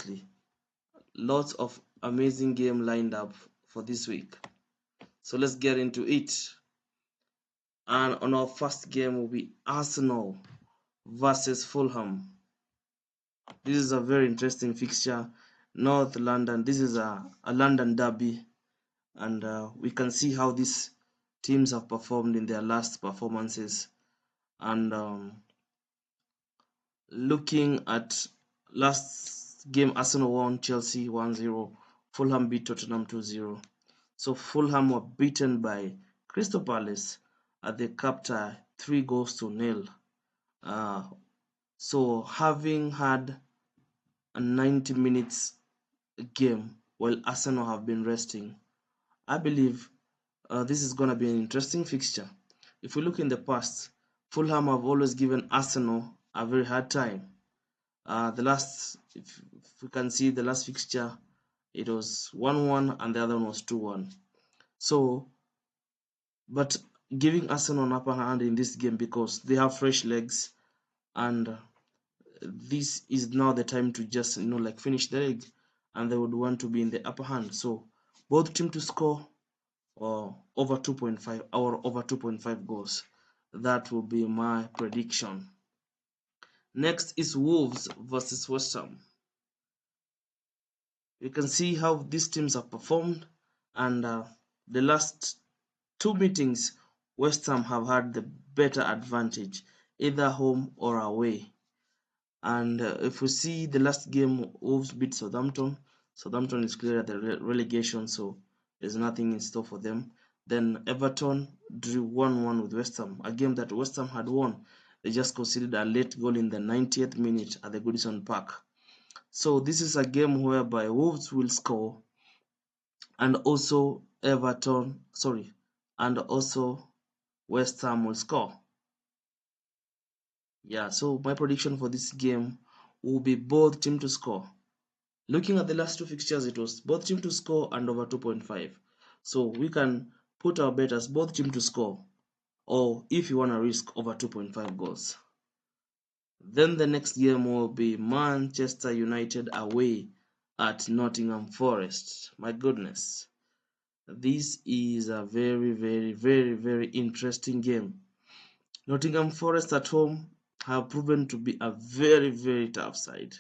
honestly. Lots of amazing game lined up for this week. So let's get into it. And on our first game will be Arsenal versus Fulham. This is a very interesting fixture. North London. This is a London derby, and we can see how these teams have performed in their last performances. And looking at last game, Arsenal won, Chelsea 1-0, Fulham beat Tottenham 2-0. So Fulham were beaten by Crystal Palace at the cup tie 3-0. So having had a 90 minutes game while Arsenal have been resting, I believe this is going to be an interesting fixture. If we look in the past, Fulham have always given Arsenal a very hard time. If we can see the last fixture, it was 1-1 and the other one was 2-1. So, but giving Arsenal an upper hand in this game because they have fresh legs, and this is now the time to just like finish the leg, and they would want to be in the upper hand. So both team to score or over 2.5 or over 2.5 goals. That will be my prediction. Next is Wolves versus West Ham. You can see how these teams have performed, and the last two meetings, West Ham have had the better advantage, either home or away. And if we see the last game, Wolves beat Southampton. Southampton is clear at the relegation, so there's nothing in store for them. Then Everton drew 1-1 with West Ham, a game that West Ham had won. They just conceded a late goal in the 90th minute at the Goodison Park. So this is a game whereby Wolves will score, and also and also West Ham will score. Yeah, so my prediction for this game will be both team to score. Looking at the last two fixtures, it was both team to score and over 2.5. So we can put our bet as both team to score, or if you want to risk over 2.5 goals. Then the next game will be Manchester United away at Nottingham Forest. My goodness. This is a very, very, very, very interesting game. Nottingham Forest at home have proven to be a very, very tough side.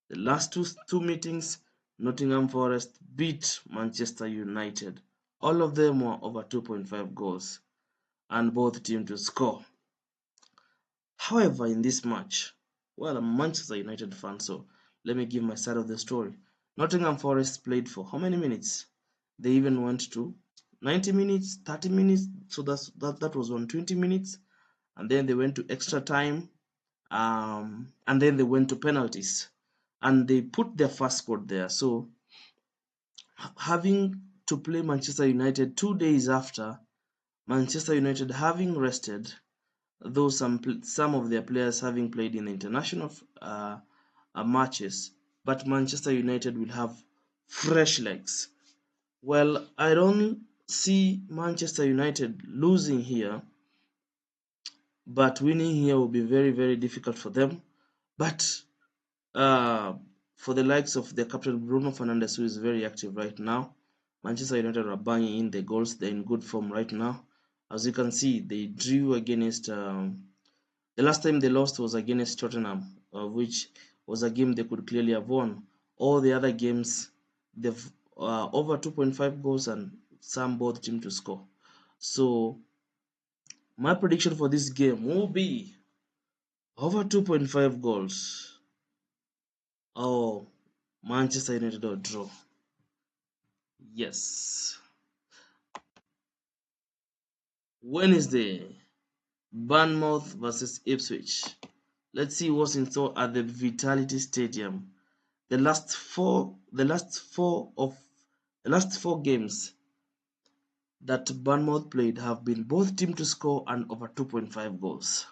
The last two meetings, Nottingham Forest beat Manchester United. All of them were over 2.5 goals, and both teams to score. However, in this match, well, I'm a Manchester United fan, so let me give my side of the story. Nottingham Forest played for how many minutes? They even went to 90 minutes, 30 minutes, so that was 120 minutes, and then they went to extra time, and then they went to penalties, and they put their first squad there. So having to play Manchester United 2 days after Manchester United having rested, though some of their players having played in the international matches, but Manchester United will have fresh legs. Well, I don't see Manchester United losing here, but winning here will be very, very difficult for them. But for the likes of their captain Bruno Fernandes, who is very active right now, Manchester United are banging in the goals. They're in good form right now. As you can see, they drew against the last time they lost was against Tottenham, which was a game they could clearly have won. All the other games, they've over 2.5 goals and some both team to score. So my prediction for this game will be over 2.5 goals. Oh, Manchester United or draw. Yes. Wednesday, Bournemouth versus Ipswich. Let's see what's in store at the Vitality Stadium. The last four games that Bournemouth played have been both team to score and over 2.5 goals.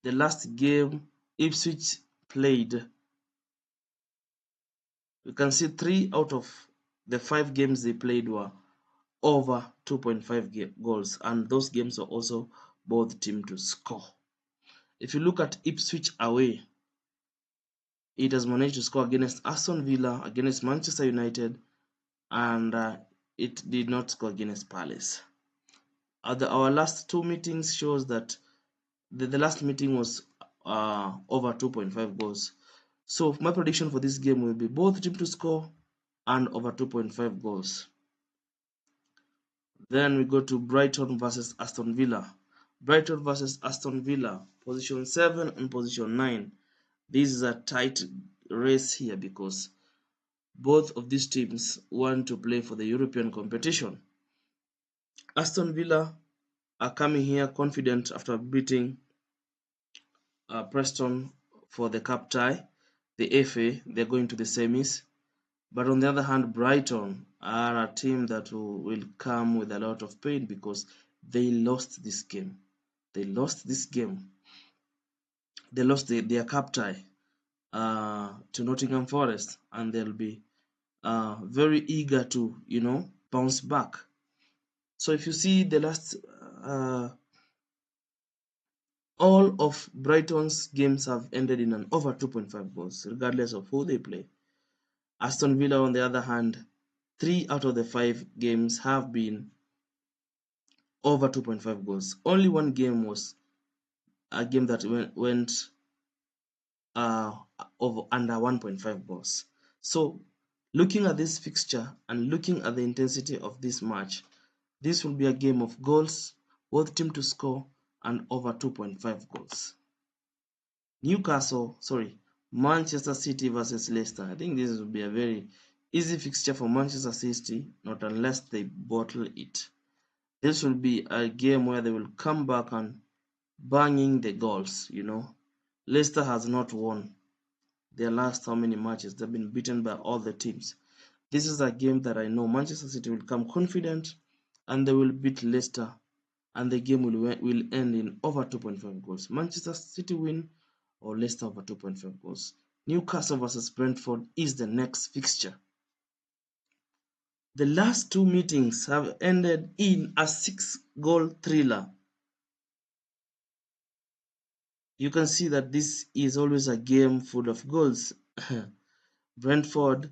The last game Ipswich played, we can see 3 out of the 5 games they played were over 2.5 goals, and those games were also both team to score. If you look at Ipswich away, It has managed to score against Aston Villa, against Manchester United, and it did not score against Palace. Our last two meetings shows that the last meeting was over 2.5 goals. So my prediction for this game will be both teams to score and over 2.5 goals. Then we go to Brighton versus Aston Villa. Brighton versus Aston Villa, position 7 and position 9. This is a tight race here because both of these teams want to play for the European competition. Aston Villa are coming here confident after beating Preston for the cup tie. The FA, they're going to the semis. But on the other hand, Brighton are a team that will come with a lot of pain because they lost this game. They lost this game. They lost their cup tie to Nottingham Forest, and they'll be very eager to, bounce back. So if you see the last, all of Brighton's games have ended in an over 2.5 goals, regardless of who they play. Aston Villa, on the other hand, 3 out of the 5 games have been over 2.5 goals. Only one game was a game that went over under 1.5 goals. So looking at this fixture and looking at the intensity of this match, this will be a game of goals, both teams to score, and over 2.5 goals. Manchester City versus Leicester. I think this will be a very easy fixture for Manchester City, not unless they bottle it. This will be a game where they will come back and banging the goals, Leicester has not won their last how many matches. They've been beaten by all the teams. This is a game that I know Manchester City will come confident and they will beat Leicester, and the game will end in over 2.5 goals. Manchester City win or Leicester over 2.5 goals. Newcastle versus Brentford is the next fixture. The last two meetings have ended in a 6-goal thriller. You can see that this is always a game full of goals. Brentford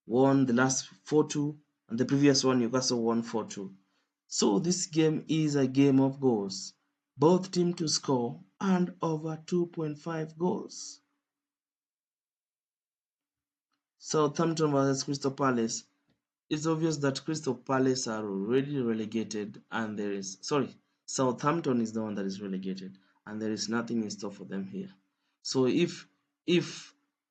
won the last 4-2, and the previous one Newcastle won 4-2. So this game is a game of goals. Both teams to score and over 2.5 goals. Southampton versus Crystal Palace. It's obvious that Crystal Palace are already relegated, and Southampton is the one that is relegated, and there is nothing in store for them here. So if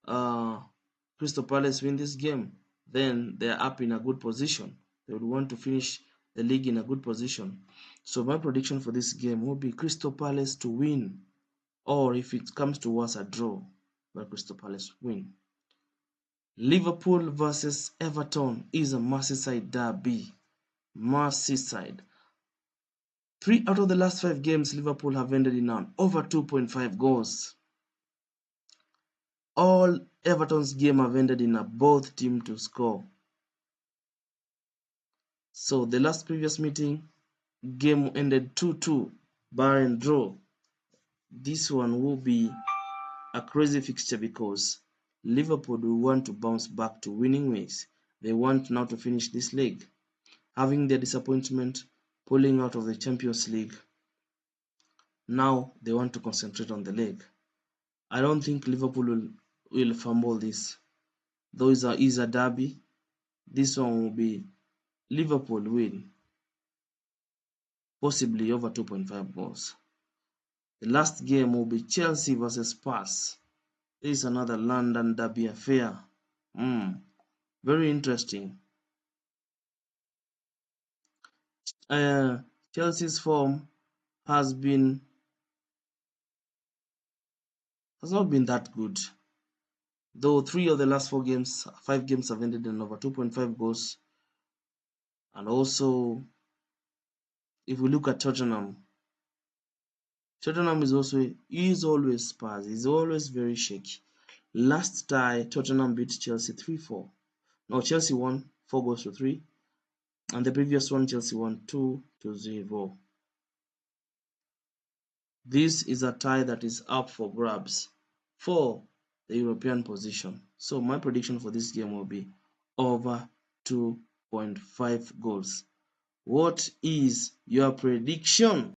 Crystal Palace win this game, then they are up in a good position. They would want to finish the league in a good position. So my prediction for this game will be Crystal Palace to win, or if it comes to worse, a draw, but Crystal Palace win. Liverpool versus Everton is a Merseyside derby. Merseyside. 3 out of the last 5 games Liverpool have ended in an over 2.5 goals. All Everton's games have ended in a both team to score. So the last previous meeting, game ended 2-2, bar and draw. This one will be a crazy fixture because Liverpool will want to bounce back to winning ways. They want now to finish this league. Having their disappointment, pulling out of the Champions League, now they want to concentrate on the league. I don't think Liverpool will fumble this. Though it is a derby, this one will be Liverpool win, possibly over 2.5 goals. The last game will be Chelsea versus Spurs. This is another London derby affair. Very interesting. Chelsea's form has not been that good. Though 3 of the last 5 games have ended in over 2.5 goals. And also, if we look at Tottenham is always Spurs. He's always very shaky. Last tie, Tottenham beat Chelsea 3-4. No, Chelsea won 4-3. And the previous one, Chelsea won 2-0. This is a tie that is up for grabs for the European position. So my prediction for this game will be over 2.5 goals. What is your prediction?